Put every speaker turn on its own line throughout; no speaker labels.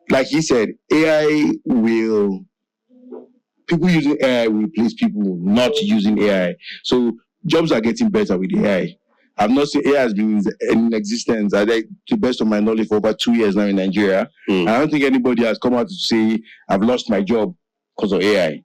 like he said, people using AI will replace people not using AI. So jobs are getting better with AI. I've not seen AI has been in existence, I think, to the best of my knowledge, for over 2 years now in Nigeria. I don't think anybody has come out to say, I've lost my job because of AI.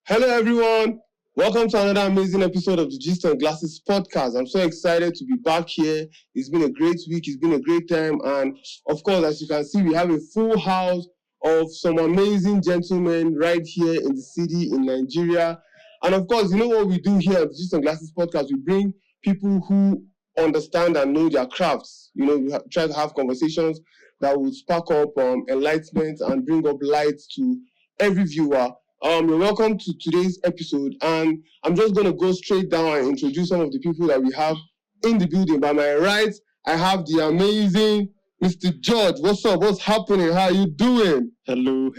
Hello, everyone. Welcome to another amazing episode of the Gist and Glasses podcast. I'm so excited to be back here. It's been a great week. It's been a great time. And of course, as you can see, we have a full house of some amazing gentlemen right here in the city in Nigeria. And of course, you know what we do here at the Gist and Glasses podcast? We bring people who understand and know their crafts. You know, we try to have conversations that will spark up enlightenment and bring up light to every viewer. You're welcome to today's episode, and I'm just going to go straight down and introduce some of the people that we have in the building. By my right, I have the amazing Mr. George. What's up? What's happening? How are you doing?
Hello,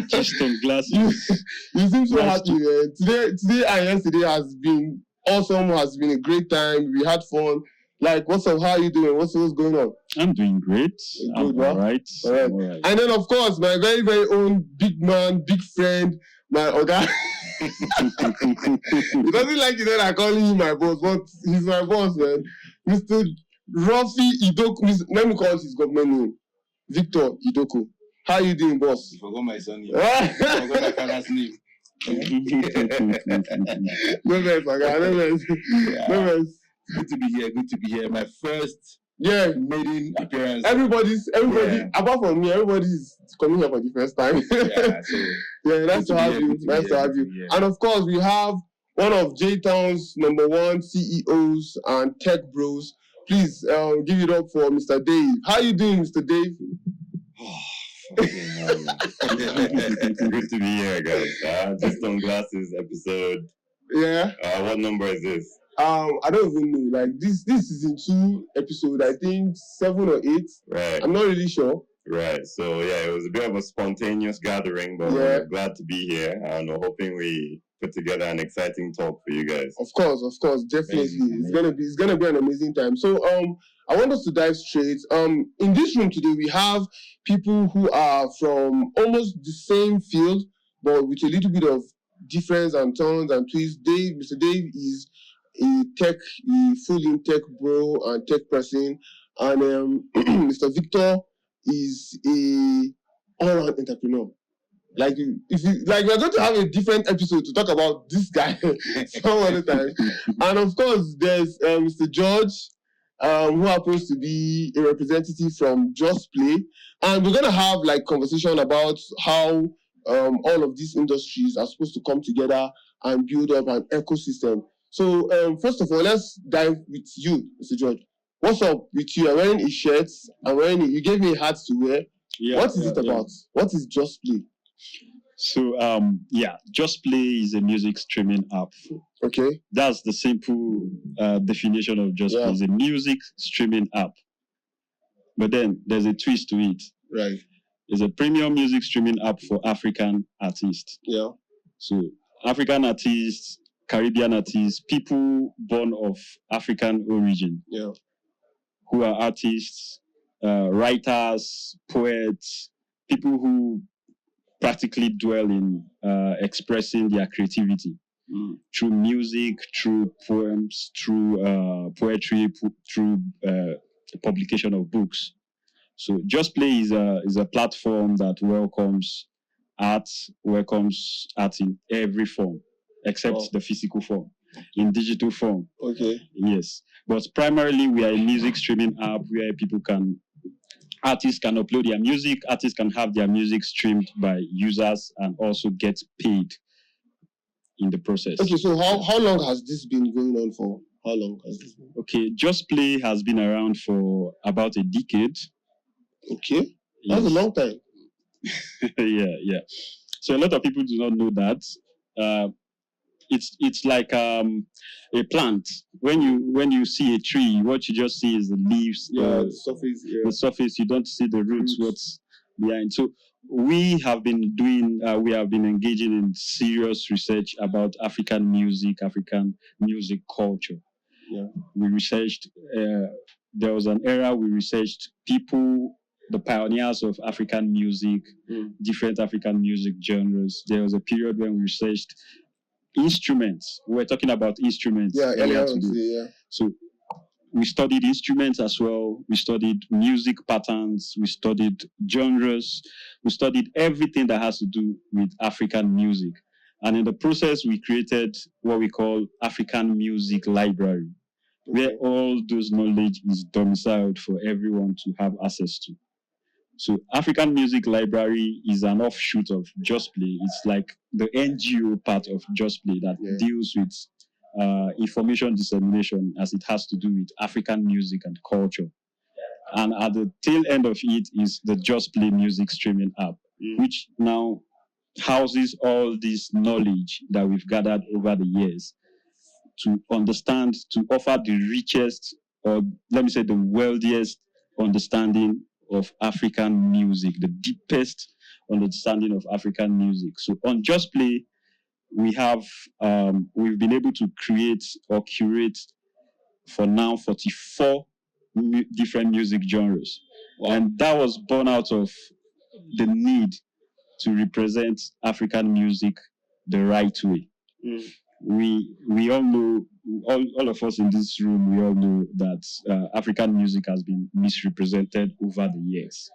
Gist and Glasses.
You seem so happy, man. Today and yesterday has been awesome, has been a great time. We had fun. Like, what's up? How are you doing? What's going on?
I'm doing great. I'm all right.
And then, of course, my very, very own big man, big friend, my Oga. He doesn't like it that I call him my boss, but he's my boss, man. Mr. Rafi IDOKO. Let me call his government name. Victor IDOKO. How are you doing, boss?
You forgot my son name. I forgot my father's name.
No mess, Oga. No mess.
Good to be here. My first maiden appearance.
Everybody, apart from me, everybody's coming here for the first time. Nice to have you. Nice to have you. Yeah. And of course, we have one of J-Town's #1 CEOs and tech bros. Please give it up for Mr. Dave. How are you doing, Mr. Dave?
Good to be here, guys. Just on Glasses episode.
Yeah.
What number is this?
I don't even know. Like this season 2 episode, I think 7 or 8.
Right.
I'm not really sure.
Right. So yeah, it was a bit of a spontaneous gathering, but we're glad to be here and we're hoping we put together an exciting talk for you guys.
Of course, definitely. Amazing. It's gonna be an amazing time. So I want us to dive straight. In this room today we have people who are from almost the same field, but with a little bit of difference and turns and twists. Mr. Dave is a full-in tech bro and tech person, and Mr. Victor is a all-round entrepreneur. Like we're going to have a different episode to talk about this guy some other time. And of course, there's Mr. George, who happens to be a representative from JOSPLAY, and we're going to have like conversation about how all of these industries are supposed to come together and build up an ecosystem. So, first of all, let's dive with you, Mr. George. What's up with you? I'm wearing a shirt. You gave me a hat to wear. Yeah, what is it about? What is JOSPLAY?
So, JOSPLAY is a music streaming app.
Okay.
That's the simple definition of JOSPLAY. Yeah. It's a music streaming app. But then there's a twist to it.
Right.
It's a premium music streaming app for African artists.
Yeah.
So, African artists, Caribbean artists, people born of African origin, who are artists, writers, poets, people who practically dwell in expressing their creativity through music, through poems, through poetry, through publication of books. So JOSPLAY is a platform that welcomes art in every form, except the physical form, in digital form.
Okay.
Yes. But primarily, we are a music streaming app where artists can upload their music, artists can have their music streamed by users and also get paid in the process.
Okay, so how long has this been going on for? How long has this been?
Okay, JOSPLAY has been around for about a decade.
Okay. That's a long time.
Yeah. So a lot of people do not know that. it's like a plant. When you see a tree, what you just see is the leaves,
the surface. Yeah.
The surface. You don't see the roots. What's behind. So we have been engaging in serious research about African music culture.
Yeah.
We researched. There was an era we researched people, the pioneers of African music, different African music genres. There was a period when we researched instruments. We were talking about instruments earlier today.
Yeah.
So we studied instruments as well. We studied music patterns. We studied genres. We studied everything that has to do with African music. And in the process, we created what we call African Music Library, where all those knowledge is domiciled for everyone to have access to. So African Music Library is an offshoot of JOSPLAY. It's like the NGO part of JOSPLAY that deals with information dissemination as it has to do with African music and culture. And at the tail end of it is the JOSPLAY music streaming app, which now houses all this knowledge that we've gathered over the years to understand, to offer the richest, or let me say the wealthiest understanding of African music, the deepest understanding of African music. So on JOSPLAY, we've been able to create or curate for now 44 different music genres. Wow. And that was born out of the need to represent African music the right way. We all know, all of us in this room, we all know that African music has been misrepresented over the years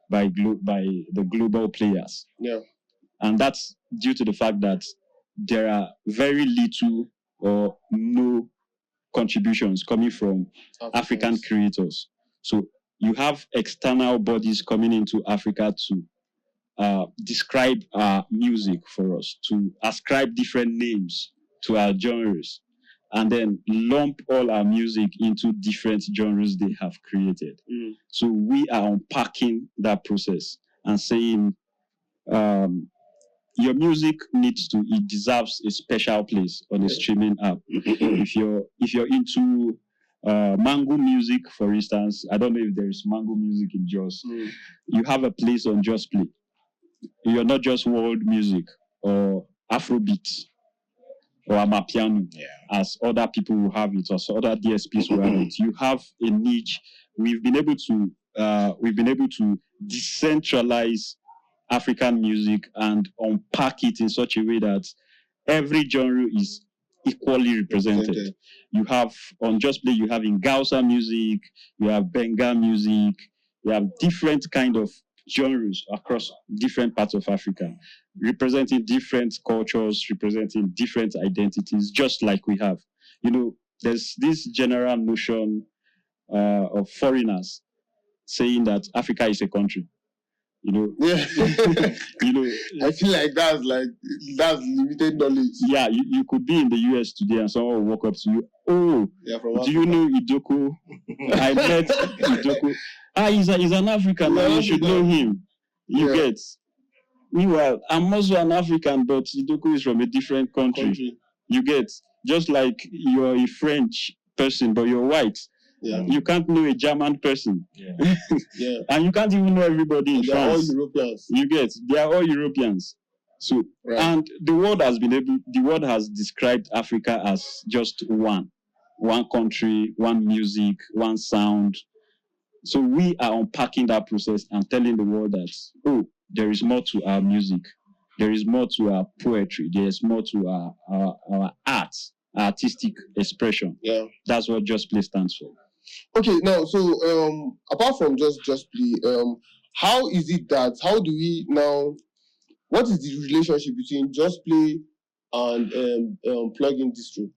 by the global players.
Yeah.
And that's due to the fact that there are very little or no contributions coming from African creators. So you have external bodies coming into Africa to describe our music for us, to ascribe different names to our genres, and then lump all our music into different genres they have created. So we are unpacking that process and saying, your music it deserves a special place on a streaming app. If you're into mango music, for instance, I don't know if there is mango music in Jos. You have a place on JOSPLAY. You're not just world music or Afrobeat or Amapiano, as other people will have it, or other DSPs will have it. You have a niche. We've been able to decentralize African music and unpack it in such a way that every genre is equally represented. You have on JOSPLAY, you have Ingausa music, you have Benga music, you have different kind of genres across different parts of Africa, representing different cultures, representing different identities, just like we have. There's this general notion of foreigners saying that Africa is a country.
I feel like that's limited knowledge.
Yeah, you could be in the US today and someone will walk up to you. Oh, do you know IDOKO? I met IDOKO. He's an African. You should know him. You get. Meanwhile, I'm also an African, but IDOKO is from a different country. You get. Just like you're a French person, but you're white.
Yeah.
You can't know a German person.
Yeah.
And you can't even know everybody in France.
They're all Europeans.
You get. They are all Europeans. So, and the world has described Africa as just one country, one music, one sound. So we are unpacking that process and telling the world that, there is more to our music. There is more to our poetry. There is more to our art, artistic expression.
Yeah.
That's what JOSPLAY stands for.
Okay, now, so apart from just JOSPLAY, how do we now, what is the relationship between JOSPLAY and plugin distro?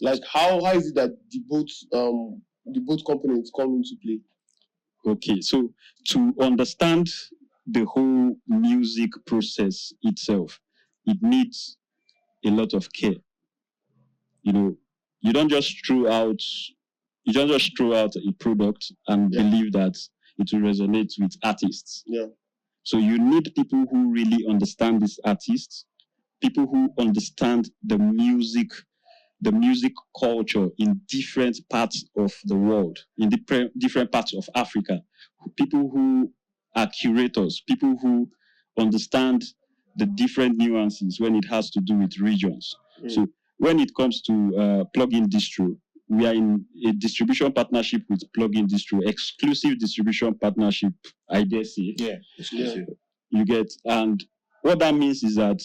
Like, how is it that the both components come into play?
Okay, so to understand the whole music process itself, it needs a lot of care. You don't just throw out a product and believe that it will resonate with artists.
Yeah.
So you need people who really understand these artists, people who understand the music culture in different parts of the world, in different parts of Africa, people who are curators, people who understand the different nuances when it has to do with regions. So when it comes to plugin distro, we are in a distribution partnership with plugin distro, exclusive distribution partnership, I dare say.
Yeah, exclusive.
You get, and what that means is that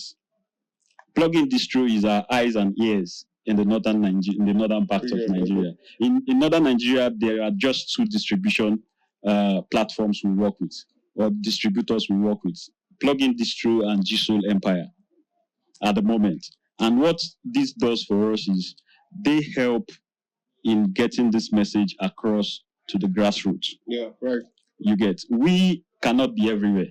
plugin distro is our eyes and ears in the northern part of Nigeria. In northern Nigeria, there are just two distribution platforms we work with, or distributors we work with: Plugin Distro and G-Soul Empire at the moment. And what this does for us is they help in getting this message across to the grassroots.
Yeah, right.
You get, we cannot be everywhere,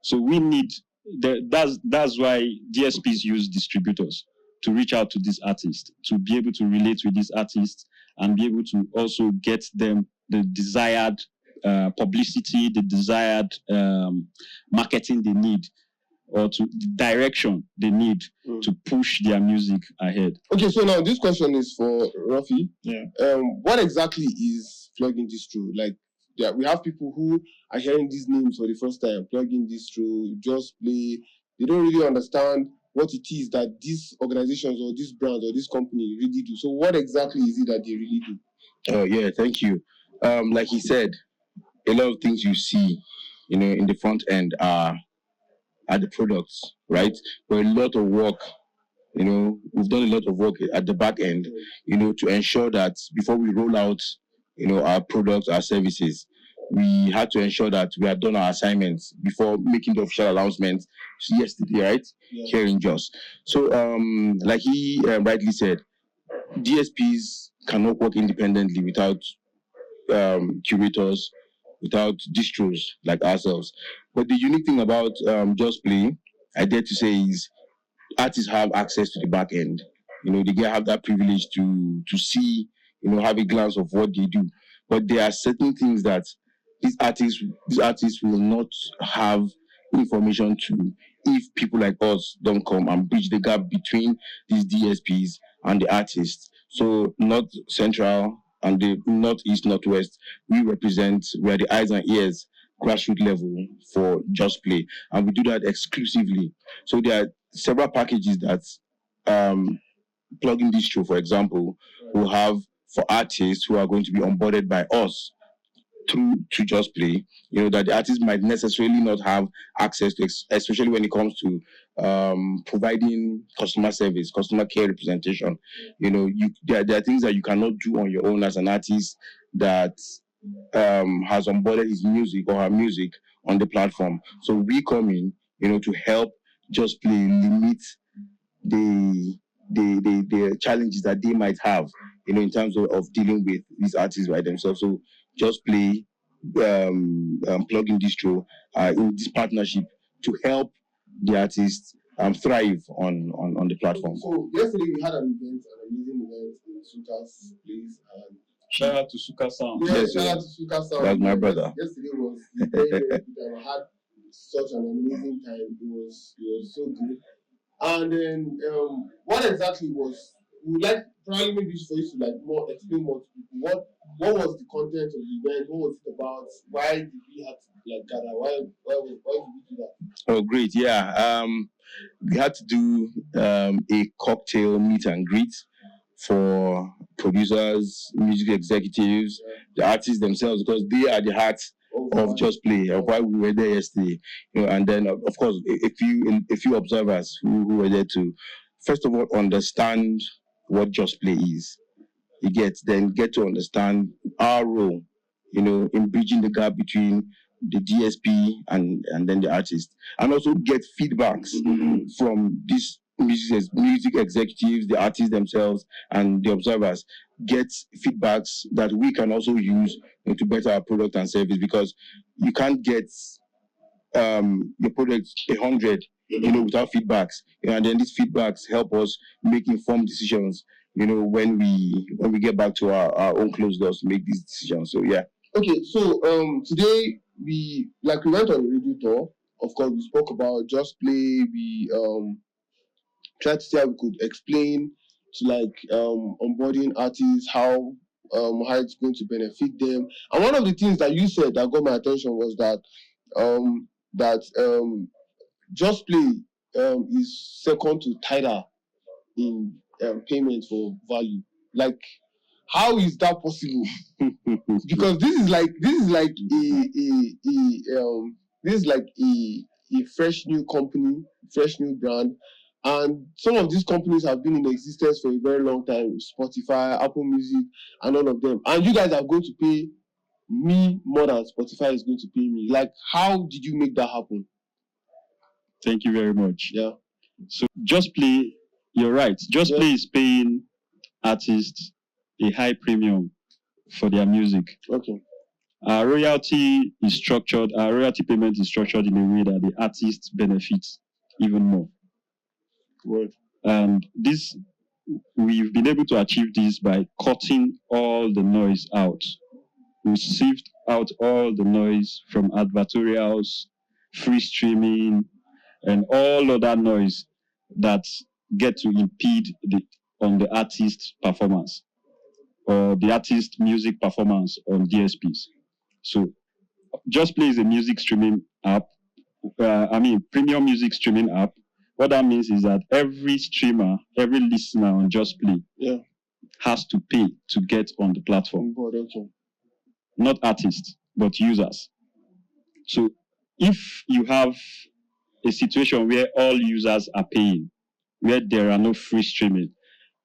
so we need that's why DSPs use distributors to reach out to these artists, to be able to relate with these artists and be able to also get them the desired publicity, the desired marketing they need, or to the direction they need to push their music ahead.
Okay, so now this question is for Rafi.
Yeah.
What exactly is plugin distro? Like, yeah, we have people who are hearing these names for the first time. Plugin distro, JOSPLAY. They don't really understand what it is that these organizations or these brands or this company really do. So what exactly is it that they really do?
Oh yeah, thank you. Like he said, a lot of things you see, in the front end are the products, right? But a lot of work, we've done a lot of work at the back end, to ensure that before we roll out, our products, our services, we had to ensure that we had done our assignments before making the official announcement yesterday, right? Yeah. Here in JOS. So, like he rightly said, DSPs cannot work independently without curators, without distros like ourselves. But the unique thing about JOSPLAY, I dare to say, is artists have access to the back end. They have that privilege to see, have a glance of what they do. But there are certain things that these artists will not have information to if people like us don't come and bridge the gap between these DSPs and the artists. So North Central and the Northeast, Northwest, we are the eyes and ears, grassroots level for JOSPLAY, and we do that exclusively. So there are several packages that Plugin Distro, for example, will have for artists who are going to be onboarded by us to JOSPLAY, that the artist might necessarily not have access to, especially when it comes to providing customer service, customer care representation. There are things that you cannot do on your own as an artist that has onboarded his music or her music on the platform. So we come in, to help JOSPLAY limit the challenges that they might have, in terms of dealing with these artists by themselves. So JOSPLAY, Plugin Distro, in this partnership to help the artists thrive on the platform.
So yesterday we had an amazing event in Suka's place, and
shout out to Suka Sound.
Yes, shout out to Suka Sound.
That's my brother.
Yesterday was very, very good. I had such an amazing time. It was so good. And then what exactly was, we would like probably maybe for you to explain more to people. What was the content of the event? What was it about? Why did we have to gather? Why did we do that?
Oh, great! Yeah, we had to do a cocktail meet and greet for producers, music executives, the artists themselves, because they are the heart of JOSPLAY, of why we were there yesterday. And then of course a few observers who were there to first of all understand what JOSPLAY is. Then get to understand our role, in bridging the gap between the DSP and then the artist, and also get feedbacks from these music executives, the artists themselves, and the observers. Get feedbacks that we can also use to better our product and service, because you can't get your product 100 without feedbacks, and then these feedbacks help us make informed decisions when we get back to our own closed doors to make these decisions. So yeah.
Okay, so today we went on a radio tour. Of course, we spoke about JOSPLAY. try to see how we could explain to like onboarding artists how it's going to benefit them. And one of the things that you said that got my attention was that JOSPLAY is second to Tidal in payment for value. Like, how is that possible? Because this is like a fresh new company, fresh new brand, and some of these companies have been in existence for a very long time. Spotify, Apple Music, and all of them. And you guys are going to pay me more than Spotify is going to pay me. Like, how did you make that happen?
Thank you very much.
Yeah.
So JOSPLAY, you're right. JOSPLAY is paying artists a high premium for their music.
Okay.
Our royalty payment is structured in a way that the artists benefit even more.
Right.
And we've been able to achieve this by cutting all the noise out. We sift out all the noise from advertorials, free streaming, and all other noise that get to impede on the artist's performance or the artist's music performance on DSPs. So JOSPLAY is a music streaming app. Premium music streaming app. What that means is that every streamer, every listener on JOSPLAY has to pay to get on the platform.
Okay.
Not artists, but users. So if you have a situation where all users are paying, where there are no free streaming,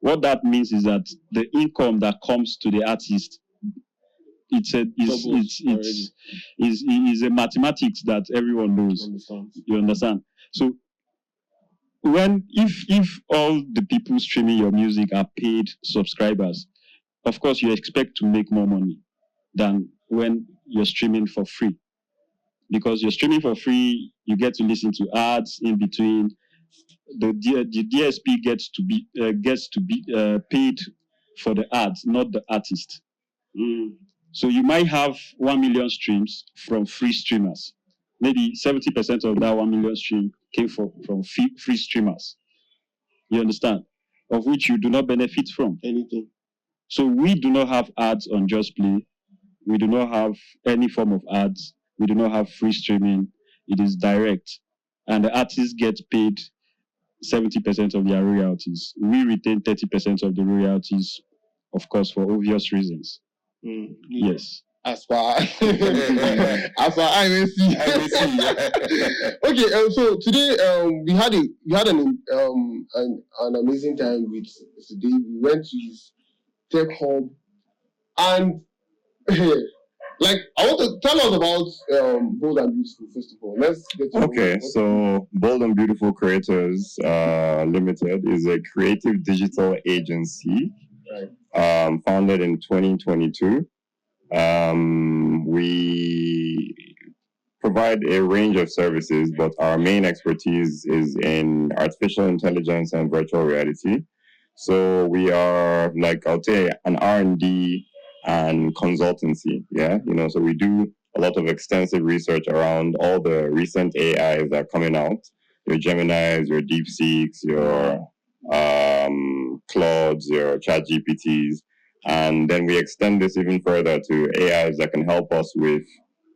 what that means is that the income that comes to the artist, is a mathematics that everyone knows. You understand? So if all the people streaming your music are paid subscribers, of course you expect to make more money than when you're streaming for free. Because you're streaming for free, you get to listen to ads in between. The DSP gets to be paid for the ads, not the artist. So you might have 1 million streams from free streamers. Maybe 70% of that 1 million stream came from free streamers. You understand? Of which you do not benefit from
anything.
So we do not have ads on JOSPLAY. We do not have any form of ads. We do not have free streaming. It is direct. And the artists get paid 70% of their royalties. We retain 30% of the royalties, of course, for obvious reasons. Yes.
As far I may see. Okay, so today we had an amazing time with today. We went to his tech hub, and like, I want to tell us about Bold and Beautiful first of all. Let's get to
okay. So Bold and Beautiful Creators Limited is a creative digital agency, founded in 2022. We provide a range of services, but our main expertise is in artificial intelligence and virtual reality. So we are, like, I'll say, an R&D and consultancy. So we do a lot of extensive research around all the recent AIs that are coming out, your Geminis, your DeepSeeks, your Claudes, your ChatGPTs. And then we extend this even further to AIs that can help us with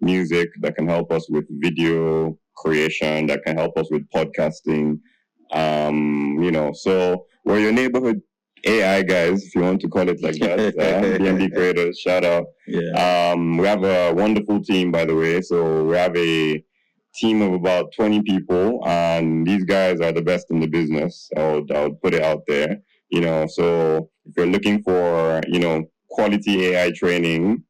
music, that can help us with video creation, that can help us with podcasting. So we're your neighborhood AI guys, if you want to call it like that. BNB Creators, shout out.
Yeah.
We have a wonderful team, by the way. So we have a team of about 20 people, and these guys are the best in the business. I would put it out there. So if you're looking for, quality AI training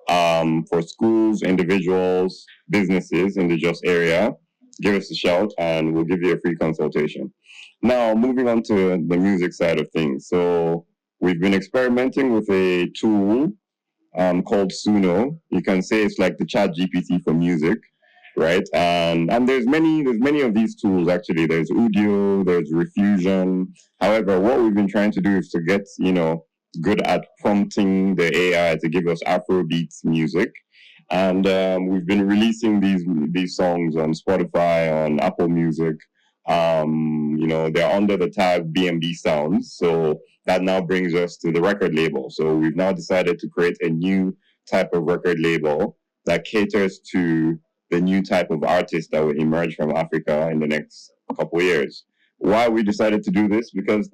for schools, individuals, businesses in the JOS area, give us a shout and we'll give you a free consultation. Now, moving on to the music side of things. So we've been experimenting with a tool called SUNO. You can say it's like the ChatGPT for music, right? And there's many of these tools actually. There's Udio, there's Refusion. However, what we've been trying to do is to get, good at prompting the AI to give us Afrobeats music. And we've been releasing these songs on Spotify, on Apple Music, They're under the tag B&B Sounds. So that now brings us to the record label. So we've now decided to create a new type of record label that caters to the new type of artists that will emerge from Africa in the next couple of years. Why we decided to do this? Because,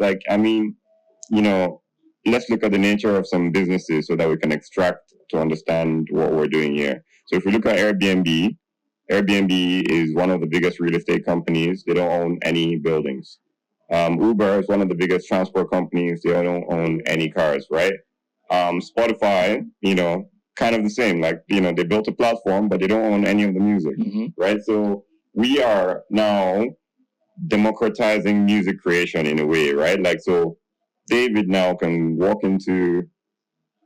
let's look at the nature of some businesses so that we can extract to understand what we're doing here. So if we look at Airbnb is one of the biggest real estate companies. They don't own any buildings. Uber is one of the biggest transport companies. They don't own any cars, right? Spotify, kind of the same. They built a platform, but they don't own any of the music, right? So we are now democratizing music creation in a way, right? So David now can walk into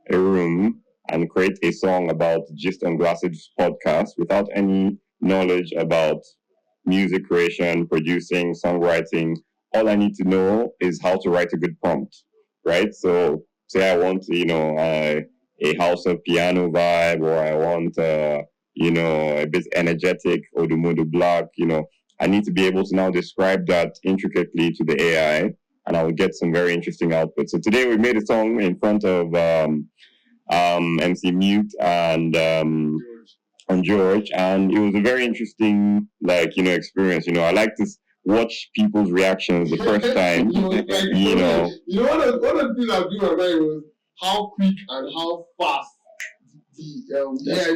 a room and create a song about Gist and Glasses podcast without any knowledge about music creation, producing, songwriting. All I need to know is how to write a good prompt, right? So say I want, a house of piano vibe, or I want, a bit energetic or the mood of black, I need to be able to now describe that intricately to the AI, and I will get some very interesting output. So today we made a song in front of MC Mute and George, and it was a very interesting, experience. I like to watch people's reactions the first time.
One of the things that blew my mind was how quick and how fast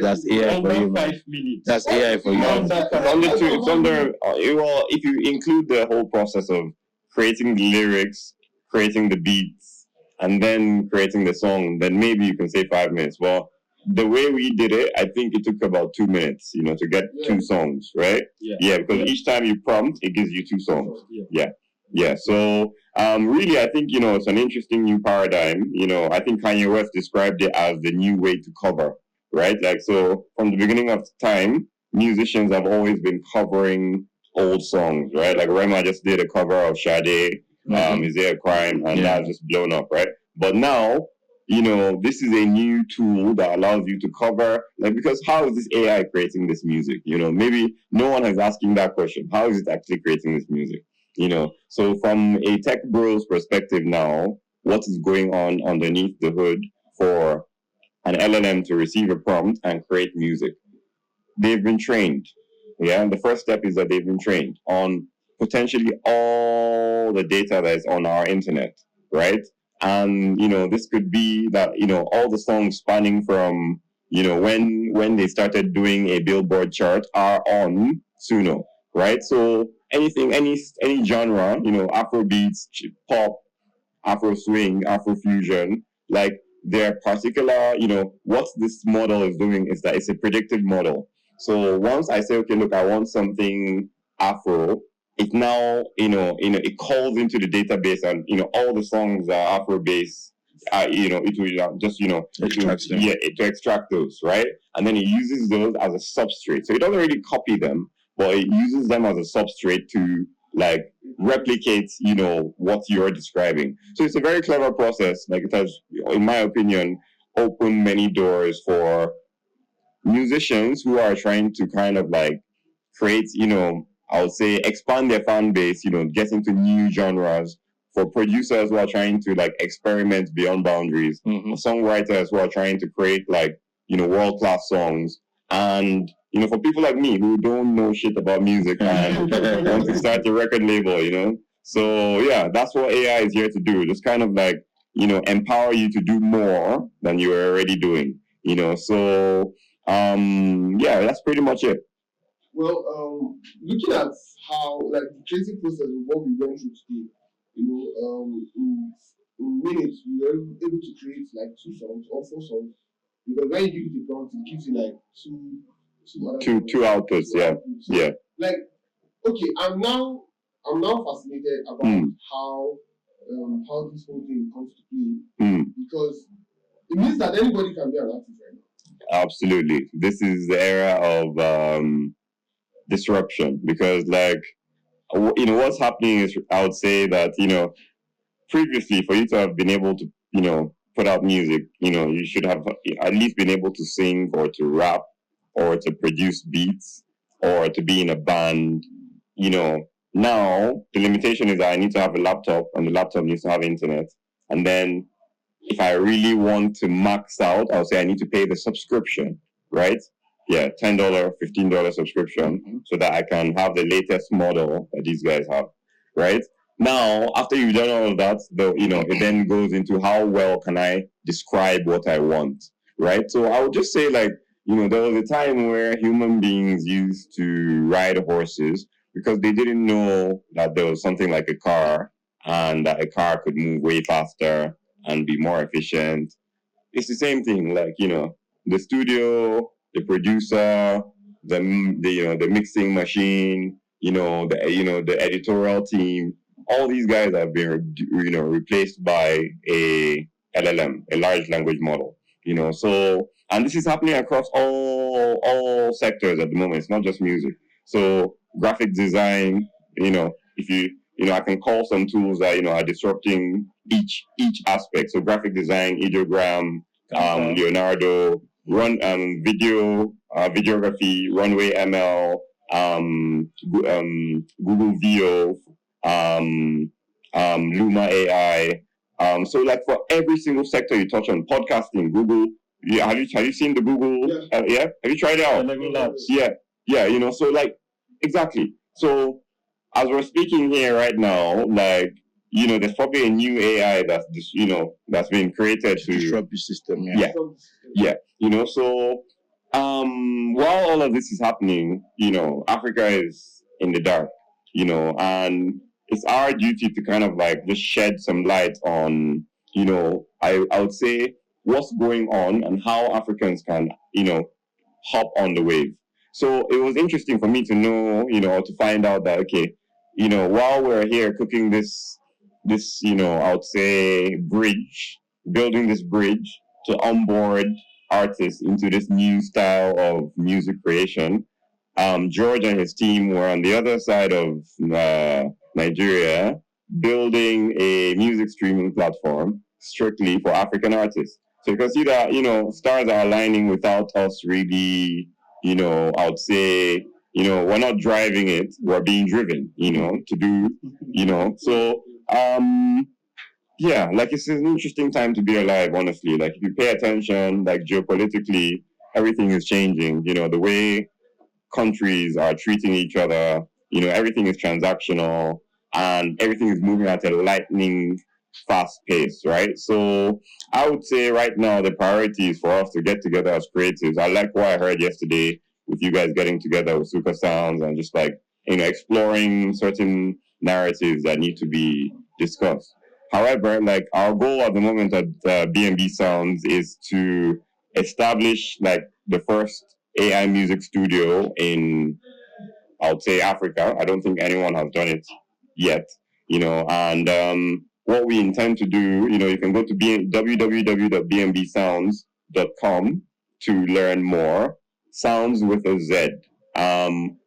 that's AI for you.
5 minutes.
That's AI for you.
It's under. Well, if you include the whole process of creating the lyrics, creating the beats, and then creating the song, then maybe you can say 5 minutes. Well, the way we did it, I think it took about 2 minutes, to get 2 songs, right? Yeah, because each time you prompt, it gives you 2 songs. Yeah. So really, I think, it's an interesting new paradigm. I think Kanye West described it as the new way to cover, right? So from the beginning of time, musicians have always been covering old songs, right? Rema just did a cover of Sade, Is There a Crime? And that's just blown up, right? But now, this is a new tool that allows you to cover, because how is this AI creating this music? Maybe no one is asking that question. How is it actually creating this music? So from a tech bro's perspective now, what is going on underneath the hood for an LLM to receive a prompt and create music? They've been trained. Yeah, the first step is that they've been trained on potentially all the data that is on our internet, right? And, this could be that, all the songs spanning from, when they started doing a Billboard chart are on SUNO, right? So anything, any genre, Afrobeats, pop, Afro swing, Afro fusion, their particular, what this model is doing is that it's a predictive model. So once I say, okay, look, I want something Afro, it now, it calls into the database, and, all the songs are Afro-based, it will just, to extract those, right? And then it uses those as a substrate. So it doesn't really copy them, but it uses them as a substrate to, replicate, what you're describing. So it's a very clever process. It has, in my opinion, opened many doors for musicians who are trying to kind of, create, I would say, expand their fan base, get into new genres, for producers who are trying to experiment beyond boundaries, for songwriters who are trying to create world-class songs, and for people like me who don't know shit about music and want to start a record label, So yeah, that's what AI is here to do. Just kind of empower you to do more than you are already doing, So that's pretty much it.
Well, looking at how the creative process of what we went through today, in minutes we were able to create 2 songs or 4 songs, because when you give the prompt, it gives you two
outputs. Yeah.
Okay, I'm now fascinated about how this whole thing comes to play, because it means that anybody can be an artist right now.
Absolutely, this is the era of disruption, because what's happening is, I would say that previously, for you to have been able to put out music, you should have at least been able to sing or to rap or to produce beats or to be in a band, Now, the limitation is that I need to have a laptop, and the laptop needs to have internet. And then, if I really want to max out, I'll say I need to pay the subscription, right? Yeah, $10, $15 subscription, so that I can have the latest model that these guys have, right? Now, after you've done all of that, it then goes into how well can I describe what I want, right? So I would just say, like, there was a time where human beings used to ride horses because they didn't know that there was something like a car and that a car could move way faster and be more efficient. It's the same thing, like, the studio, the producer, the mixing machine, the editorial team. All these guys have been, replaced by a LLM, a large language model. So, and this is happening across all sectors at the moment. It's not just music. So, graphic design, if I can call some tools that are disrupting each aspect. So, graphic design, ideogram, Leonardo, videography, Runway ML, Google VO, Luma AI. So like for every single sector you touch on, podcasting, Google. Yeah, have you seen the Google? Yeah, have you tried it out? Yeah. So like exactly. So as we're speaking here right now, like there's probably a new AI that's that's been created to
disrupt the system.
Yeah. So while all of this is happening, Africa is in the dark, and it's our duty to kind of like just shed some light on, I would say what's going on and how Africans can, hop on the wave. So it was interesting for me to know, to find out that, okay, while we're here cooking this, I would say building this bridge to onboard artists into this new style of music creation, George and his team were on the other side of Nigeria building a music streaming platform strictly for African artists. So you can see that, stars are aligning without us really, I would say, we're not driving it, we're being driven, to do, so, yeah, like it's an interesting time to be alive, honestly. Like if you pay attention, like geopolitically, everything is changing, the way countries are treating each other, everything is transactional and everything is moving at a lightning fast pace, right? So I would say right now the priority is for us to get together as creatives. I like what I heard yesterday with you guys getting together with Super Sounds and just like, exploring certain narratives that need to be discussed. However, like our goal at the moment at B&B Sounds is to establish like the first AI music studio in, I would say, Africa. I don't think anyone has done it yet, and what we intend to do, you can go to www.bnbsounds.com to learn more. Sounds with a Z.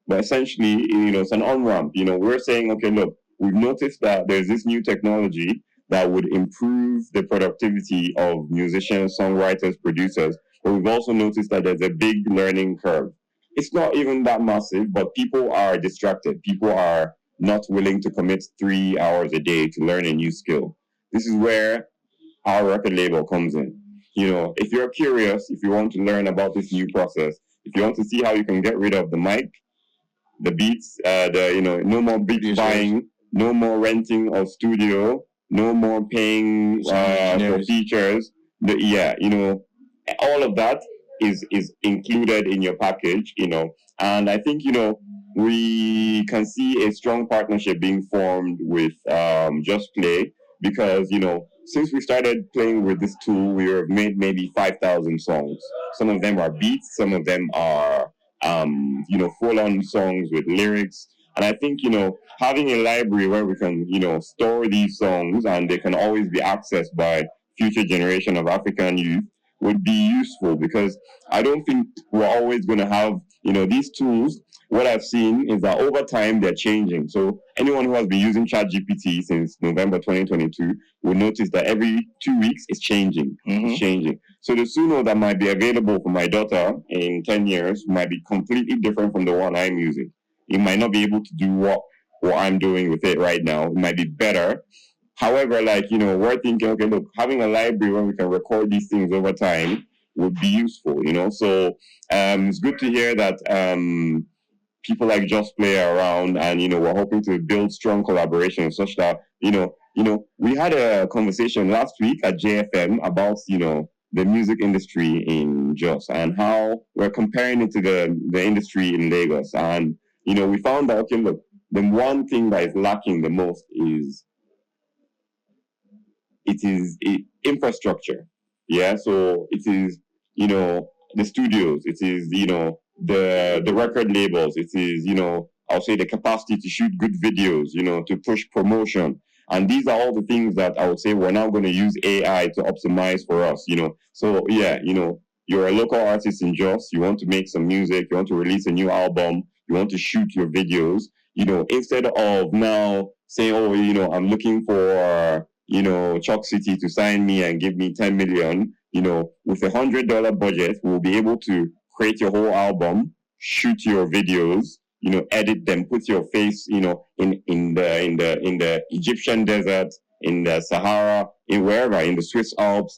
But essentially, it's an on-ramp. We're saying, okay, look, we've noticed that there's this new technology that would improve the productivity of musicians, songwriters, producers. But we've also noticed that there's a big learning curve. It's not even that massive, but people are distracted. People are not willing to commit 3 hours a day to learn a new skill. This is where our record label comes in. If you're curious, if you want to learn about this new process, if you want to see how you can get rid of the mic, the beats, no more beat buying, no more renting of studio, no more paying for features. All of that is included in your package, and I think, we can see a strong partnership being formed with JOSPLAY because, since we started playing with this tool, we have made maybe 5,000 songs. Some of them are beats, some of them are, full-on songs with lyrics. And I think, having a library where we can, store these songs and they can always be accessed by future generation of African youth would be useful because I don't think we're always going to have, these tools. What I've seen is that over time they're changing. So anyone who has been using ChatGPT since November 2022 will notice that every 2 weeks it's changing. It's changing. So the SUNO that might be available for my daughter in 10 years might be completely different from the one I'm using. It might not be able to do what what I'm doing with it right now. It might be better. However, like, we're thinking, okay, look, having a library where we can record these things over time would be useful, So it's good to hear that people like JOSPLAY are around, and we're hoping to build strong collaboration such that we had a conversation last week at JFM about the music industry in Jos and how we're comparing it to the industry in Lagos, and we found that, okay, look, the one thing that is lacking the most is infrastructure. Yeah, so it is the studios, it is the record labels, it is I'll say the capacity to shoot good videos, to push promotion, and these are all the things that I would say we're now going to use AI to optimize for us. So yeah, you're a local artist in Jos, you want to make some music, you want to release a new album, you want to shoot your videos, instead of now saying, oh, I'm looking for Chalk City to sign me and give me 10 million, with $100 budget, we'll be able to create your whole album, shoot your videos, edit them, put your face, in the Egyptian desert, in the Sahara, in wherever, in the Swiss Alps,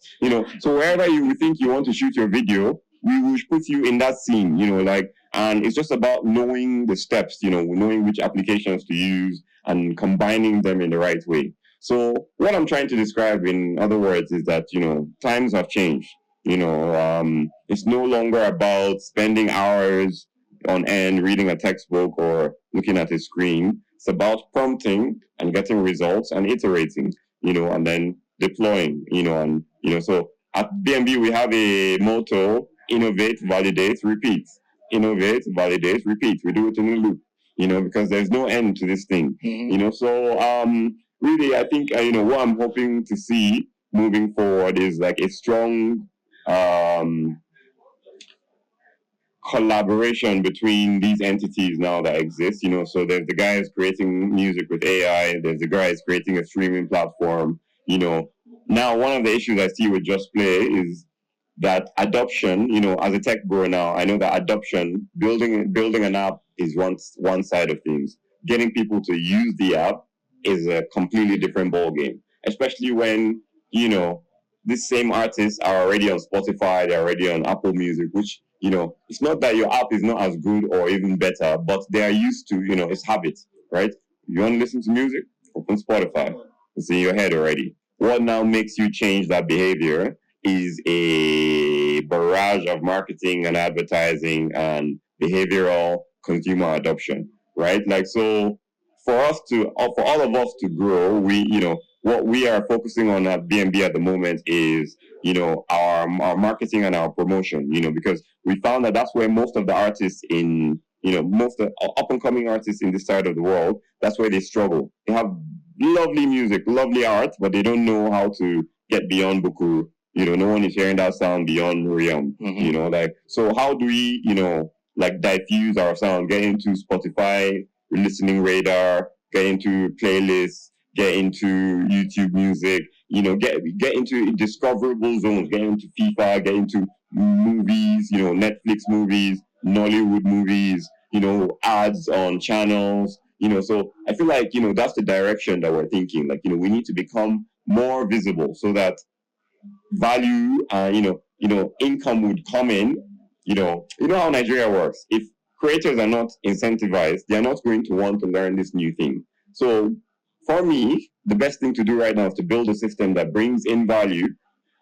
so wherever you think you want to shoot your video, we will put you in that scene, and it's just about knowing the steps, knowing which applications to use and combining them in the right way. So what I'm trying to describe, in other words, is that, times have changed. It's no longer about spending hours on end reading a textbook or looking at a screen. It's about prompting and getting results and iterating, and then deploying, so at BNB we have a motto: innovate, validate, repeat. Innovate, validate, repeat. We do it in a loop, because there's no end to this thing, so really, I think, what I'm hoping to see moving forward is like a strong collaboration between these entities now that exist, so there's the guys creating music with AI, there's the guys creating a streaming platform, Now, one of the issues I see with JOSPLAY is that adoption, as a tech bro now, I know that adoption, building an app is one side of things. Getting people to use the app is a completely different ballgame, especially when, these same artists are already on Spotify, they're already on Apple Music, which, it's not that your app is not as good or even better, but they are used to, it's habit, right? You want to listen to music? Open Spotify. It's in your head already. What now makes you change that behavior is a barrage of marketing and advertising and behavioral consumer adoption, right? So for all of us to grow, we, what we are focusing on at BNB at the moment is, our marketing and our promotion, because we found that that's where most of the artists in, most of the up and coming artists in this side of the world, that's where they struggle. They have lovely music, lovely art, but they don't know how to get beyond Bukuru. No one is hearing that sound beyond Riam. So how do we, diffuse our sound, get into Spotify listening radar, get into playlists, get into YouTube music, get into discoverable zones, get into FIFA, get into movies, Netflix movies, Nollywood movies, ads on channels, so I feel like, that's the direction that we're thinking. We need to become more visible so that value, income would come in. You know how Nigeria works. If creators are not incentivized, they are not going to want to learn this new thing. So for me, the best thing to do right now is to build a system that brings in value,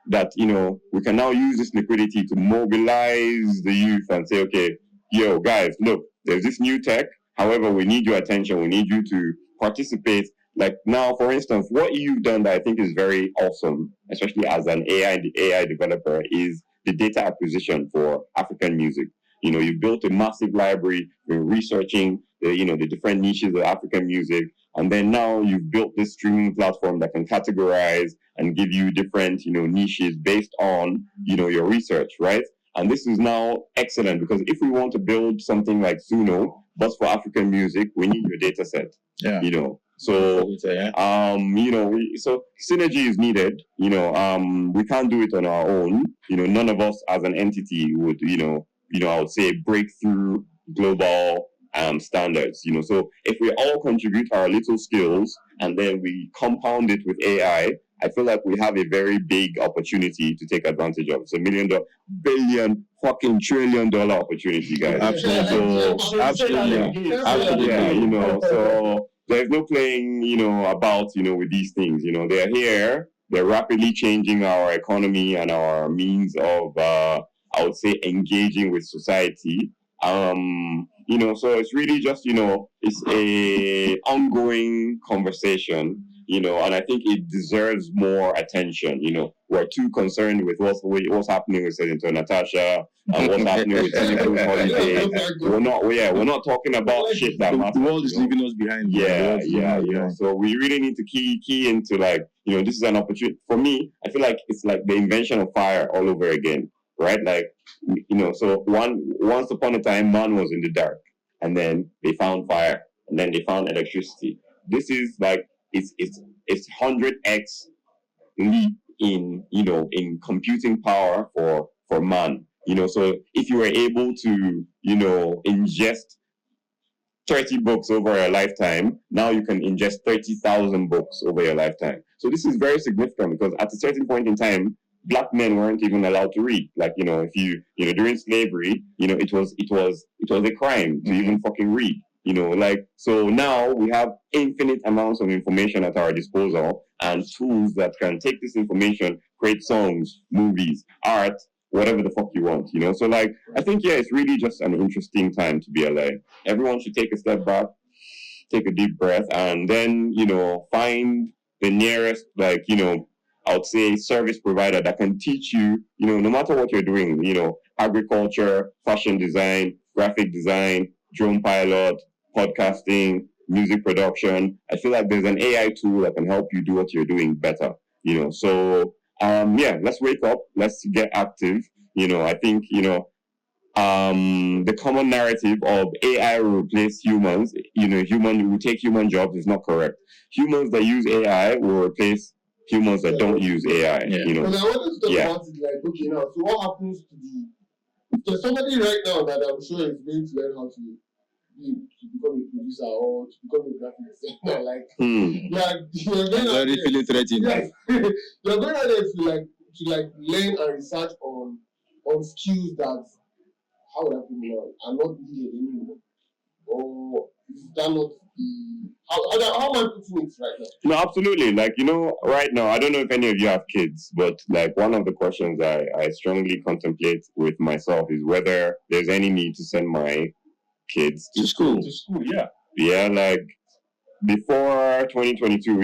that, we can now use this liquidity to mobilize the youth and say, okay, yo, guys, look, there's this new tech. However, we need your attention. We need you to participate. Like now, for instance, what you've done that I think is very awesome, especially as an AI developer, is the data acquisition for African music. You've built a massive library, you're researching the different niches of African music, and then now you've built this streaming platform that can categorize and give you different, niches based on, your research, right? And this is now excellent, because if we want to build something like SUNO, but for African music, we need your data set.
Yeah.
So so synergy is needed. We can't do it on our own. None of us as an entity would, I would say break through global standards. So if we all contribute our little skills and then we compound it with AI, I feel like we have a very big opportunity to take advantage of. It's $1 million, billion, fucking $1 trillion opportunity, guys.
Absolutely.
So,
Absolutely.
yeah, so there's no playing, about, with these things. They're here. They're rapidly changing our economy and our means of, I would say, engaging with society. So it's really just, it's a ongoing conversation, and I think it deserves more attention. We're too concerned with what's happening with Senator Natasha and what's happening with Senator Holiday. We're not talking about shit that matters.
The world is leaving us behind.
Yeah. So we really need to key into this is an opportunity. For me, I feel like it's like the invention of fire all over again, right? Like, so once upon a time, man was in the dark, and then they found fire, and then they found electricity. This is like it's 100x leap in computing power for man. So if you were able to ingest 30 books over a lifetime, now you can ingest 30,000 books over your lifetime. So this is very significant because at a certain point in time, Black men weren't even allowed to read. Like, if you during slavery, it was a crime to even fucking read. So now we have infinite amounts of information at our disposal and tools that can take this information, create songs, movies, art, whatever the fuck you want, So I think, it's really just an interesting time to be alive. Everyone should take a step back, take a deep breath, and then, find the nearest, I would say service provider that can teach you, no matter what you're doing, agriculture, fashion design, graphic design, drone pilot, podcasting, music production. I feel like there's an AI tool that can help you do what you're doing better, So, let's wake up. Let's get active. I think, the common narrative of AI will replace humans, human will take human jobs is not correct. Humans that use AI will replace humans that don't use AI,
But I wanted to talk about it like, okay, now, so what happens to there's somebody right now that I'm sure is going to learn how to become a producer or to become a graphic designer, you're going
already feeling threatened.
Yes, you're going out there to learn and research on skills that, how would I put it, are not needed anymore, or is that not how am I putting it right now?
No, absolutely. Right now, I don't know if any of you have kids, but one of the questions I strongly contemplate with myself is whether there's any need to send my kids to school. Yeah. Yeah, before 2022,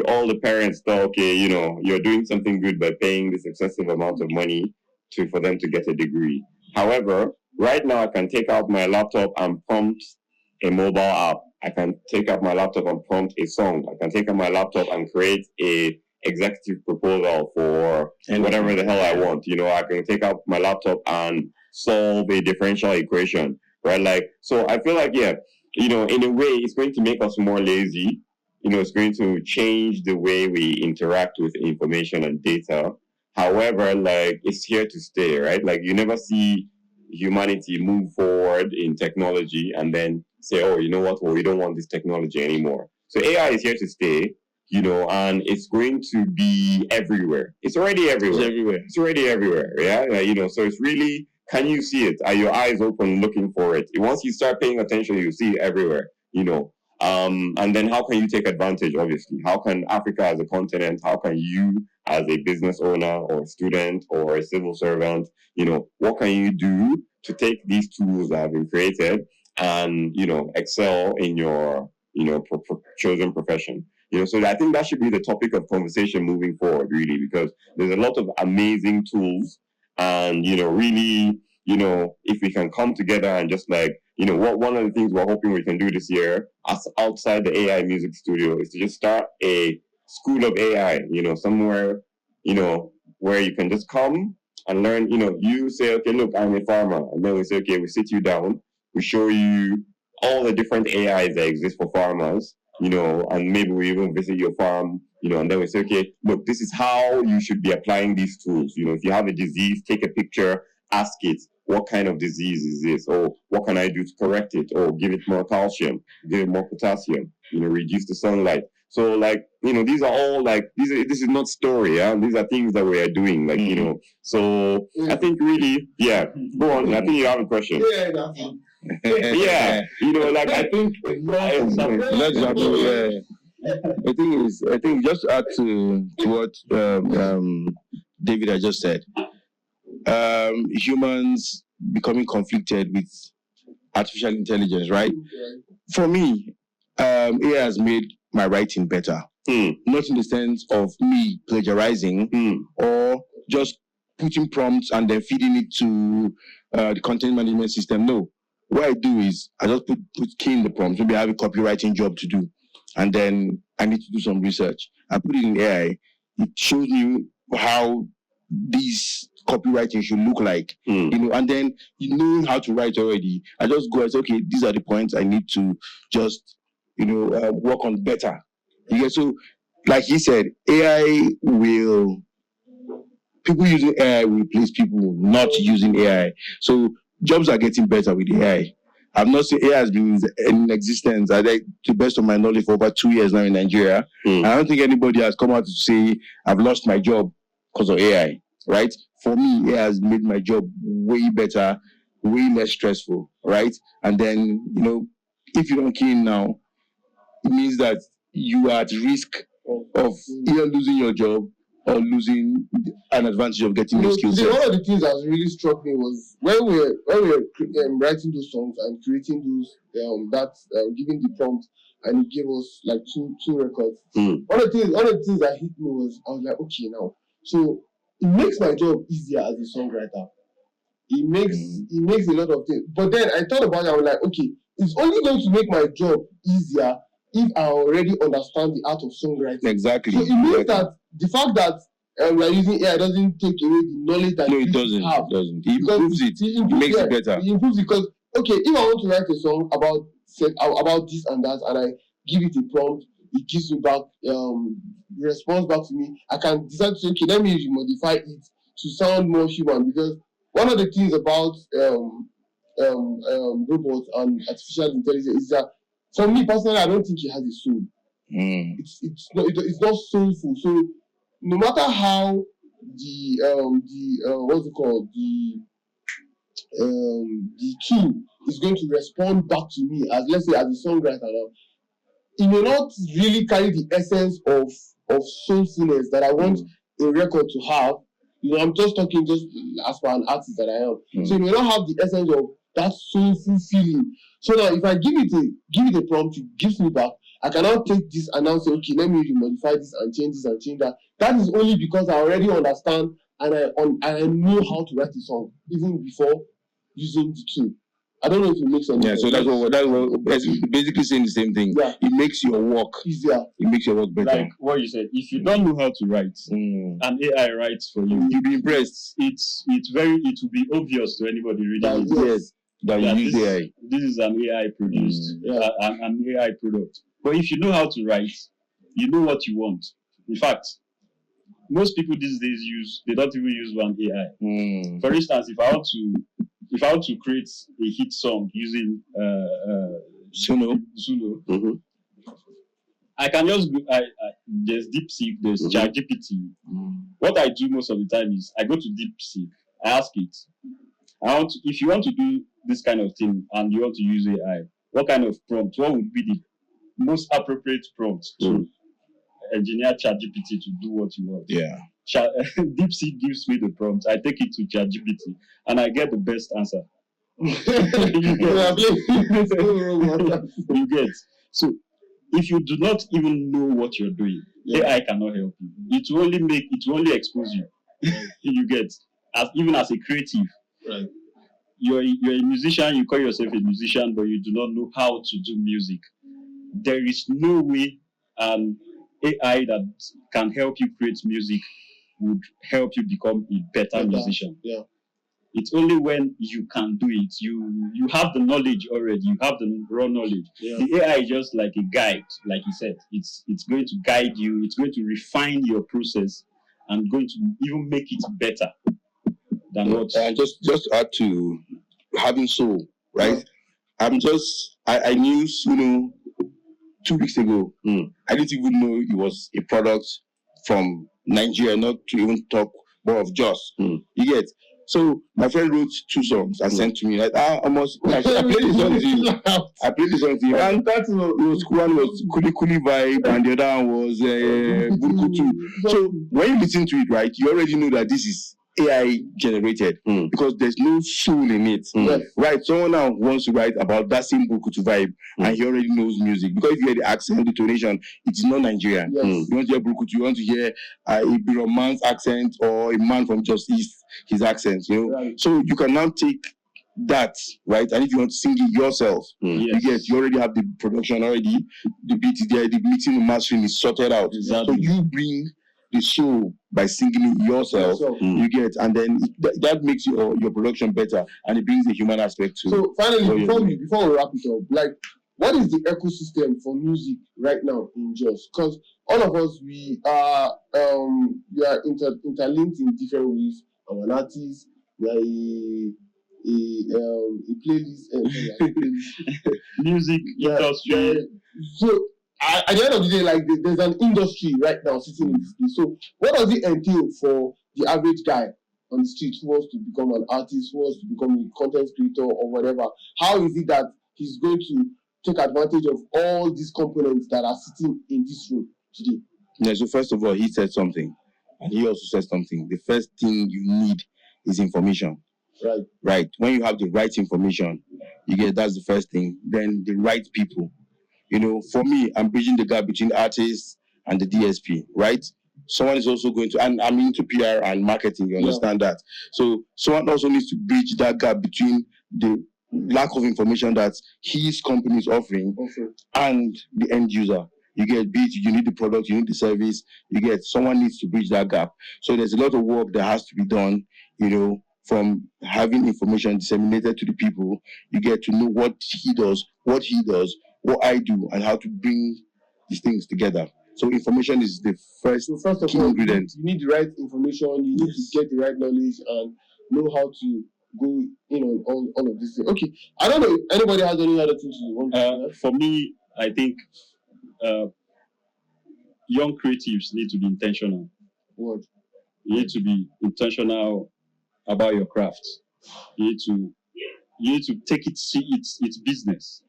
all the parents thought, you're doing something good by paying this excessive amount of money for them to get a degree. However, right now I can take out my laptop and prompt a mobile app. I can take out my laptop and prompt a song. I can take out my laptop and create a executive proposal for whatever the hell I want. I can take out my laptop and solve a differential equation, right? So I feel like, in a way, it's going to make us more lazy. It's going to change the way we interact with information and data. However, it's here to stay, right? You never see humanity move forward in technology and then say, oh, you know what? Well, we don't want this technology anymore. So AI is here to stay, and it's going to be everywhere. It's already everywhere. It's already everywhere. Yeah. So it's really, can you see it? Are your eyes open looking for it? Once you start paying attention, you see it everywhere, and then how can you take advantage, obviously? How can Africa as a continent, how can you as a business owner or a student or a civil servant, what can you do to take these tools that have been created and, excel in your, chosen profession? So I think that should be the topic of conversation moving forward, really, because there's a lot of amazing tools and, really, if we can come together and just one of the things we're hoping we can do this year as outside the AI music studio is to just start a school of AI, somewhere, where you can just come and learn, you say, okay, look, I'm a farmer. And then we say, okay, we sit you down, we show you all the different AIs that exist for farmers, and maybe we even visit your farm, and then we say, okay, look, this is how you should be applying these tools. If you have a disease, take a picture, ask it, what kind of disease is this? Or what can I do to correct it? Or give it more calcium, give it more potassium, reduce the sunlight. So like, these are all like, this is not story. These are things that we are doing, like, so I think really, go on. I think you have a question.
Yeah, that's it.
Yeah, like I think
I think just to add to what David had just said, humans becoming conflicted with artificial intelligence, right? For me, AI has made my writing better. Not in the sense of me plagiarizing or just putting prompts and then feeding it to the content management system. No. What I do is I just put key in the prompts. Maybe I have a copywriting job to do, and then I need to do some research. I put it in AI. It shows me how this copywriting should look like, and then how to write already. I just go and say, okay, these are the points I need to just, work on better. So, like he said, people using AI will replace people not using AI. So jobs are getting better with AI. I've not seen AI has been in existence, I think, to the best of my knowledge, for over 2 years now in Nigeria. I don't think anybody has come out to say, I've lost my job because of AI, right? For me, AI has made my job way better, way less stressful, right? And then, if you don't key in now, it means that you are at risk of either losing your job or losing an advantage of getting new skill sets.
One of the things that really struck me was when we were writing those songs and creating those, giving the prompt, and it gave us like two records. One of the things that hit me was, I was like, okay, now, so it makes my job easier as a songwriter. It makes a lot of things. But then I thought about it, I was like, okay, it's only going to make my job easier if I already understand the art of songwriting.
Exactly.
So it means that the fact that we are using AI doesn't take away the knowledge that
it doesn't.
have.
It doesn't. It improves it. It makes it better.
It improves it because, okay, if I want to write a song about this and that, and I give it a prompt, it gives me back response back to me. I can decide to say, okay, let me modify it to sound more human, because one of the things about robots and artificial intelligence is that, for me personally, I don't think it has a soul. It's not soulful. So no matter how the tool is going to respond back to me as, let's say, as a songwriter now, it may not really carry the essence of soulfulness that I want a record to have. I'm just talking just as for an artist that I am. So it may not have the essence of that soulful feeling. So now if I give it a prompt, it gives me back. I cannot take this and now say, okay, let me modify this and change this and change that. That is only because I already understand and I know how to write a song even before using the tool. I don't know if it makes sense.
Yeah, so that's basically saying the same thing. Yeah. It makes your work
easier.
It makes your work better.
Like what you said, if you don't know how to write, and AI writes for you,
you'll be impressed.
It will be obvious to anybody reading it.
Yes. That you use AI.
This is an AI produced, an AI product. But if you know how to write, you know what you want. In fact, most people these days they don't even use one AI. For instance, if I want to create a hit song using
SUNO,
I can just go. There's DeepSeek, there's ChatGPT. What I do most of the time is I go to DeepSeek, I ask it, if you want to do this kind of thing and you want to use AI, what kind of prompt? What would be the most appropriate prompt to engineer ChatGPT to do what you want?
Yeah.
DeepSeek gives me the prompt. I take it to ChatGPT and I get the best answer. You get. So if you do not even know what you're doing, AI cannot help you. It will only expose you. You get. Even as a creative.
Right.
You're a musician, you call yourself a musician, but you do not know how to do music. There is no way AI that can help you create music would help you become a better musician.
Yeah.
It's only when you can do it. You have the knowledge already. You have the raw knowledge. Yeah. The AI is just like a guide, like you said. It's going to guide you. It's going to refine your process and going to even make it better. than what.
And just to add to having soul, right? I knew SUNO 2 weeks ago. I didn't even know it was a product from Nigeria, not to even talk more of JOS. You get. So my friend wrote 2 songs and sent to me. Like, I played the song to him. And that was one was Kuli Kuli vibe, and the other one was Burkutu. So when you listen to it, right, you already know that this is AI generated because there's no soul in it. Right? Someone now wants to write about that same Burkutu vibe, and he already knows music because if you hear the accent, the tonation, it's not Nigerian. You want to hear Burkutu, you want to hear a Biroman's accent or a man from just East, his accent, you know.
Right.
So you can now take that, right? And if you want to sing it yourself, you already have the production already, the beat is there, the mixing and mastering is sorted out.
Exactly.
So you bring the show by singing it yourself, you get, and then that makes your production better, and it brings the human aspect too.
So finally, before we wrap it up, like, what is the ecosystem for music right now in JOS? Because all of us, we are interlinked in different ways. I'm an artist, we are a playlist,
music industry.
So at the end of the day, like, there's an industry right now sitting in this place. So what does it entail for the average guy on the street who wants to become an artist, who wants to become a content creator or whatever? How is it that he's going to take advantage of all these components that are sitting in this room today?
Yeah, so first of all, he said something, and he also said something. The first thing you need is information. Right. When you have the right information, you get, that's the first thing. Then the right people. You know, for me, I'm bridging the gap between artists and the DSP, right? Someone is also going to, and I'm into PR and marketing, you understand that? So someone also needs to bridge that gap between the lack of information that his company is offering and the end user. You get, be it you need the product, you need the service, you get, someone needs to bridge that gap. So there's a lot of work that has to be done, you know, from having information disseminated to the people. You get to know what he does, what I do, and how to bring these things together. So information is the first key ingredient.
You need the right information, you need to get the right knowledge and know how to go in on all of this thing. Okay, I don't know if anybody has any other things you want to say.
For me, I think young creatives need to be intentional.
What?
You need to be intentional about your craft. You need to take it, see it's business.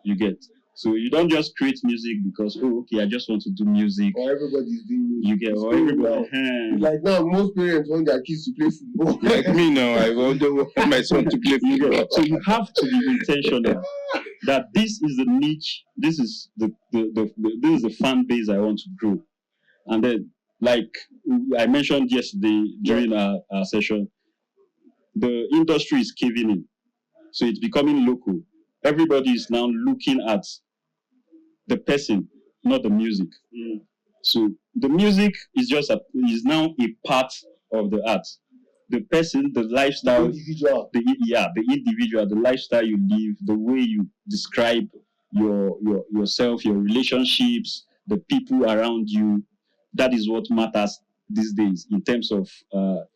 You get. So you don't just create music because, oh, okay, I just want to do music.
Or everybody's doing music.
You get, or everybody.
Like now, most parents want their kids to play football.
Like me now, I want my son to play football.
So you have to be intentional that this is the niche, this is this is the fan base I want to grow. And then, like I mentioned yesterday during our session, the industry is caving in. So it's becoming local. Everybody is now looking at the person, not the music. So the music is is now a part of the art. The person, the lifestyle, the individual, the lifestyle you live, the way you describe yourself, your relationships, the people around you, that is what matters these days in terms of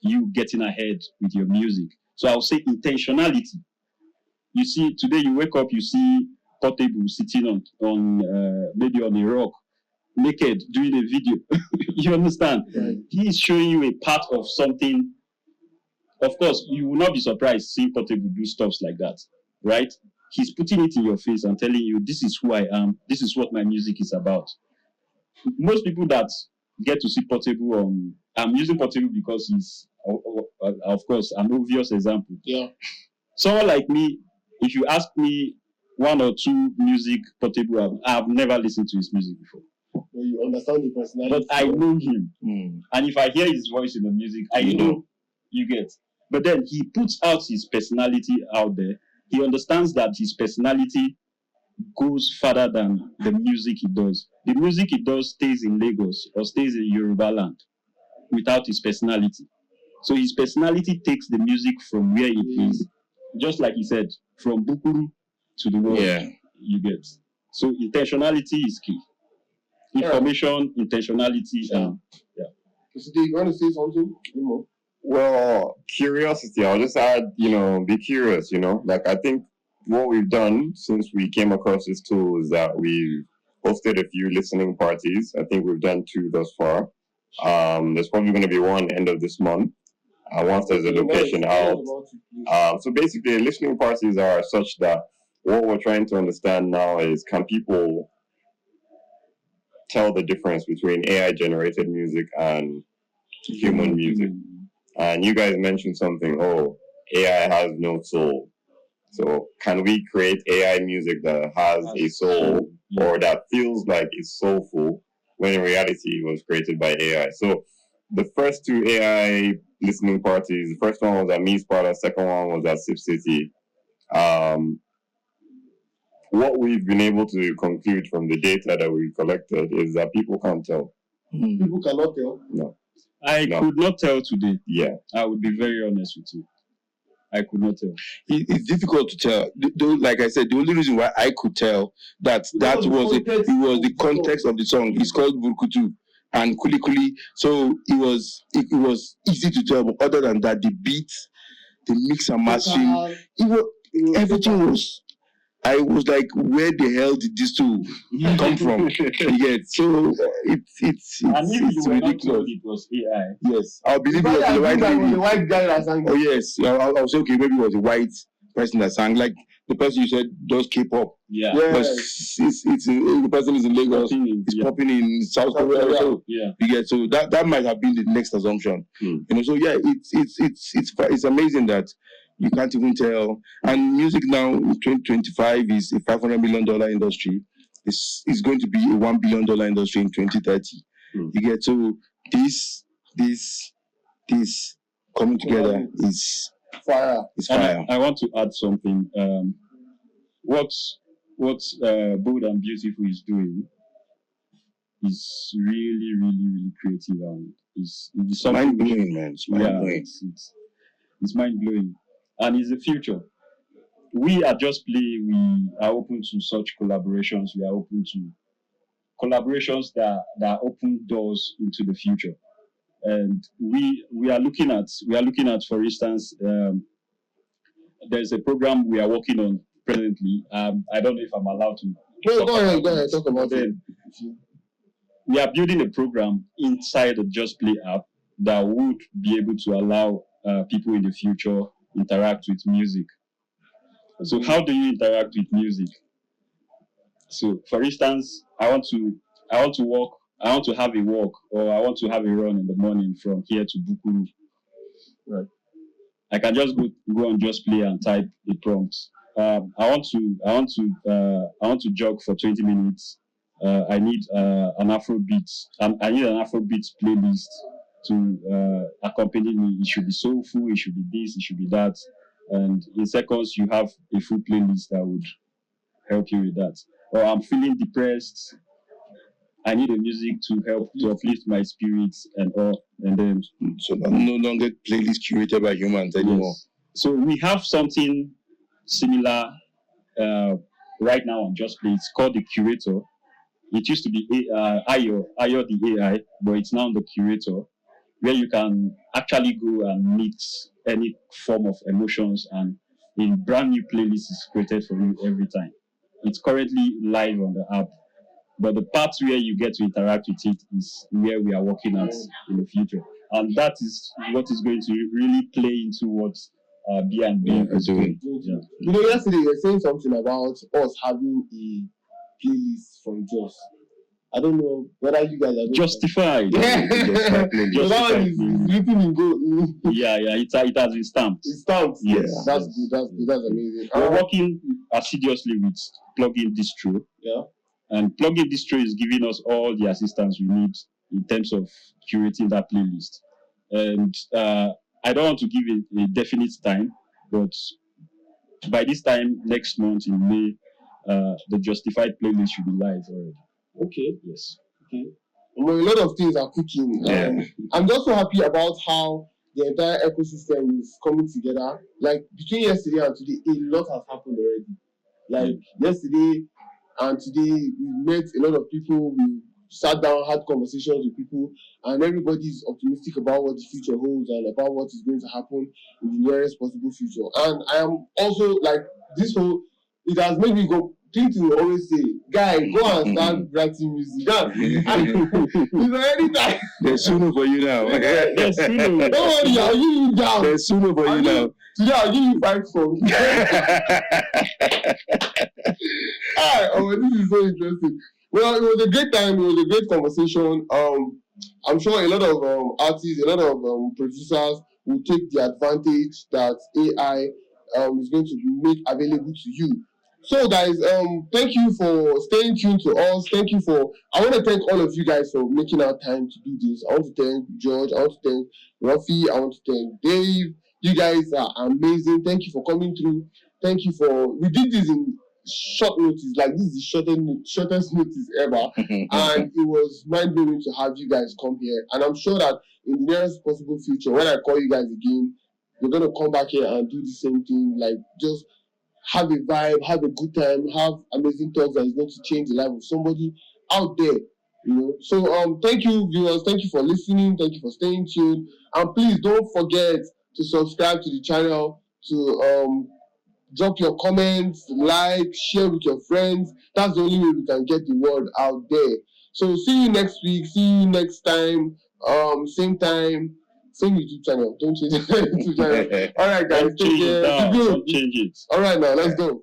you getting ahead with your music. So I'll say intentionality. You see, today you wake up, you see Portable sitting on maybe on a rock, naked, doing a video. You understand?
Right.
He is showing you a part of something. Of course, you will not be surprised seeing Portable do stuff like that, right? He's putting it in your face and telling you, this is who I am, this is what my music is about. Most people that get to see Portable, I'm using Portable because he's, of course, an obvious example.
Yeah.
Someone like me, if you ask me one or two music Portable, I've never listened to his music before.
Well, you understand the personality.
But I know him. And if I hear his voice in the music, I know. You get. But then he puts out his personality out there. He understands that his personality goes further than the music he does. The music he does stays in Lagos or stays in Yoruba land without his personality. So his personality takes the music from where it is. Just like he said, from Bukuru to the world.
Yeah.
You get. So intentionality is key. Information, intentionality.
So, do you want to say something?
Well, curiosity. I'll just add, be curious, Like, I think what we've done since we came across this tool is that we've hosted a few listening parties. I think we've done 2 thus far. There's probably going to be one end of this month. Once there's a location out. So basically, listening parties are such that what we're trying to understand now is, can people tell the difference between AI-generated music and human music? And you guys mentioned something, AI has no soul. So can we create AI music that has a soul or that feels like it's soulful when in reality it was created by AI? So the first 2 AI listening parties, the first one was at Me's Part, the second one was at Sip City. What we've been able to conclude from the data that we collected is that people can't tell.
People cannot tell?
No.
I could not tell today.
Yeah.
I would be very honest with you. I could not tell.
It's difficult to tell. Like I said, the only reason why I could tell that was the context of the song. It's called Burkutu and Kuli Kuli. So it was easy to tell. But other than that, the beat, the mix and mastering, everything was. I was like, where the hell did this two come from? So it's ridiculous.
It was AI.
Yes, I believe it was the white lady.
The white guy that sang.
Oh yes, I'll say okay, maybe it was a white person that sang, like the person you said does K-pop.
Yeah.
But the person is in Lagos. It's popping in South Korea. So so that might have been the next assumption. So yeah, it's amazing that you can't even tell. And music now in 2025 is a $500 million industry. It's going to be a $1 billion industry in 2030. So this coming together is
fire.
It's fire.
I want to add something. What Bold and Beautiful is doing is really, really, really creative, and it's
mind blowing, man. It's mind blowing.
It's mind blowing. And it's the future. We at JOSPLAY, we are open to such collaborations. We are open to collaborations that open doors into the future. And we are looking at, for instance, there's a program we are working on presently. I don't know if I'm allowed to.
Go ahead, talk about it.
We are building a program inside the JOSPLAY app that would be able to allow people in the future interact with music. So how do you interact with music? So for instance, I want to walk, I want to have a walk, or I want to have a run in the morning from here to Bukuru. Right. I can just go on JOSPLAY and type a prompt. I want to jog for 20 minutes. I need an Afrobeat. I need an Afrobeat playlist to accompany me. It should be soulful, it should be this, it should be that. And in seconds, you have a full playlist that would help you with that. Or I'm feeling depressed. I need a music to help to uplift my spirits and all. And then
so no longer playlist curated by humans anymore.
Yes. So we have something similar right now on JOSPLAY. It's called the Curator. It used to be Ayo the AI, but it's now the Curator, where you can actually go and mix any form of emotions, and a brand new playlist is created for you every time. It's currently live on the app, but the part where you get to interact with it is where we are working at in the future. And that is what is going to really play into what B&B is doing.
Yeah. Yesterday you were saying something about us having a playlist from JOS. I don't know whether you guys are
Justified.
Yeah.
Justified.
Yeah,
it has been stamped.
It's stamped.
Yes.
That's good. That's amazing.
We're working assiduously with Plugin Distro.
Yeah.
And Plugin Distro is giving us all the assistance we need in terms of curating that playlist. And I don't want to give a definite time, but by this time next month in May, the Justified playlist should be live already.
Okay.
Yes.
Okay. Well, a lot of things are cooking. I'm just so happy about how the entire ecosystem is coming together. Like between yesterday and today, a lot has happened already. Like yesterday and today, we met a lot of people. We sat down, had conversations with people, and everybody is optimistic about what the future holds and about what is going to happen in the nearest possible future. And I am also like this whole, it has made me go. Clinton will always say, "Guy, go and start writing music." It's already time.
There's SUNO for you now.
There's SUNO.
Don't worry, I'll give you down.
There's SUNO for you now.
Today I'll give you 5 songs. Oh, this is so interesting. Well, it was a great time. It was a great conversation. I'm sure a lot of artists, a lot of producers will take the advantage that AI is going to make available to you. So, guys, thank you for staying tuned to us. Thank you for. I want to thank all of you guys for making our time to do this. I want to thank George. I want to thank Rafi. I want to thank Dave. You guys are amazing. Thank you for coming through. Thank you for. We did this in short notice. Like, this is the shortest notice ever, and it was mind blowing to have you guys come here. And I'm sure that in the nearest possible future, when I call you guys again, you're gonna come back here and do the same thing. Like, just have a vibe, have a good time, have amazing talks that is going to change the life of somebody out there. You know. So thank you, viewers. Thank you for listening. Thank you for staying tuned. And please don't forget to subscribe to the channel, to drop your comments, like, share with your friends. That's the only way we can get the word out there. So see you next week. See you next time. Same time, same YouTube channel. Don't change the YouTube channel. All right, guys.
Don't change it. Don't change it.
All right, now let's go.